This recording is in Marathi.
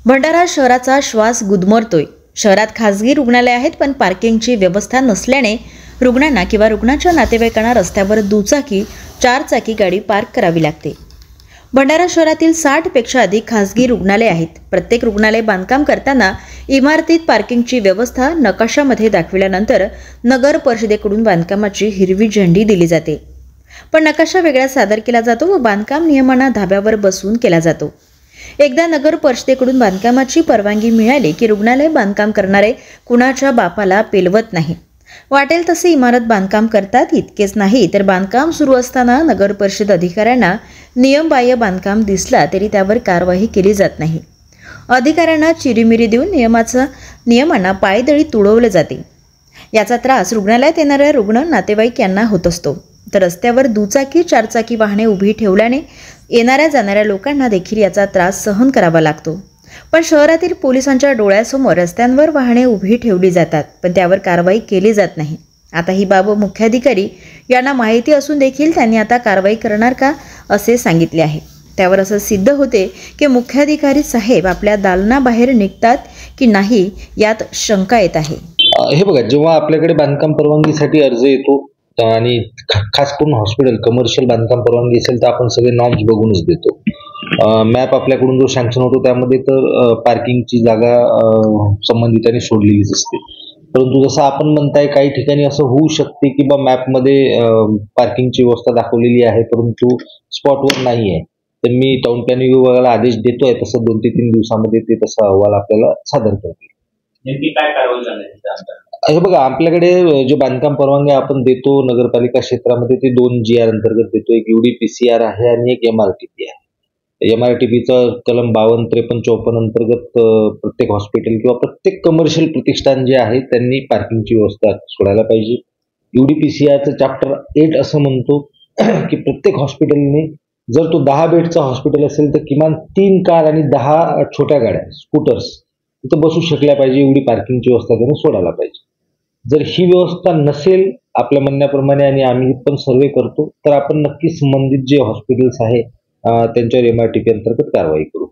भंडारा शहराचा श्वास गुदमरतोय। शहरात खासगी रुग्णालय आहेत, पण पार्किंगची व्यवस्था नसल्याने रुग्णांना किंवा रुग्णाच्या नातेवाईकांना रस्त्यावर दुचाकी, चारचाकी गाडी पार्क करावी लागते। भंडारा शहरातील 60 पेक्षा अधिक खासगी रुग्णालय आहेत। प्रत्येक रुग्णालय बांधकाम करताना इमारतीत पार्किंगची व्यवस्था नकाशामध्ये दाखविल्यानंतर नगर परिषदेकडून बांधकामाची हिरवी झेंडी दिली जाते, पण नकाशा वेगळा सादर केला जातो व बांधकाम नियमांना धाब्यावर बसवून केला जातो। एकदा नगर परिषदेकडून बांधकामाची परवानगी मिळाली की रुग्णालय बांधकाम करणारे कुणाच्या बापाला पेलवत नाही, वाटेल तसे इमारत बांधकाम करतात। इतकेच नाही तर बांधकाम सुरू असताना नगर परिषद अधिकाऱ्यांना नियमबाह्य बांधकाम दिसला तरी त्यावर कारवाई केली जात नाही। अधिकाऱ्यांना चिरीमिरी देऊन नियमांना पायदळी तुडवले जाते। याचा त्रास रुग्णालयात येणाऱ्या रुग्ण नातेवाईक यांना होत असतो, तर रस्त्यावर दुचाकी, चारचाकी वाहने उभी ठेवल्याने येणाऱ्या जाणाऱ्या लोकांना देखील याचा त्रास सहन करावा लागतो। पण शहरातील पोलिसांच्या डोळ्यासमोर रस्त्यांवर वाहने उभी ठेवली जातात, पण त्यावर कारवाई केली जात नाही। आता ही बाब मुख्याधिकारी यांना माहिती असून देखील त्यांनी आता कारवाई करणार का असे सांगितले आहे। त्यावर असं सिद्ध होते की मुख्याधिकारी साहेब आपल्या दालनाबाहेर निघतात की नाही यात शंका येत आहे। हे बघा, जेव्हा आपल्याकडे बांधकाम परवानगीसाठी अर्ज येतो आणि खास करून हॉस्पिटल कमर्शियल बांधकाम परवानगी असेल तर आपण सगळे नॉर्म्स बघूनच देतो। मॅप आपल्याकडून जो सँक्शन होतो त्यामध्ये तर पार्किंगची जागा संबंधितांनी सोडलेलीच असते, परंतु जसं आपण म्हणताय काही ठिकाणी असं होऊ शकते की मॅपमध्ये पार्किंगची व्यवस्था दाखवलेली आहे परंतु स्पॉटवर नाही आहे, तर मी टाउन प्लॅनिंग विभागाला आदेश देतोय, तसं 2 ते 3 दिवसामध्ये ते तसा अहवाल आपल्याला सादर करतील। नेमकी काय कारवाई करण्याची? हे बघा, आपल्याकडे जे बांधकाम परवानगी आपण देतो नगरपालिका क्षेत्रामध्ये ते 2 GR अंतर्गत देतो। एक UDPCR आहे आणि एक MRTP आहे। MRTPचा कलम 52, 53, 54 अंतर्गत प्रत्येक हॉस्पिटल किंवा प्रत्येक कमर्शियल प्रतिष्ठान जे आहे त्यांनी पार्किंगची व्यवस्था सोडायला पाहिजे। UDPCRचं चॅप्टर 8 असं म्हणतो की प्रत्येक हॉस्पिटलने जर तो 10 बेडचा हॉस्पिटल असेल तर किमान 3 कार आणि 10 छोट्या गाड्या, स्कूटर्स तिथं बसू शकल्या पाहिजे, एवढी पार्किंगची व्यवस्था त्यांनी सोडायला पाहिजे। जर ही व्यवस्था नसेल आपल्या म्हणण्याप्रमाणे आणि आम्ही पण सर्वे करतो तर आपण नक्की संबंधित जे हॉस्पिटल्स आहे त्यांच्यावर MRTP अंतर्गत कारवाई करू।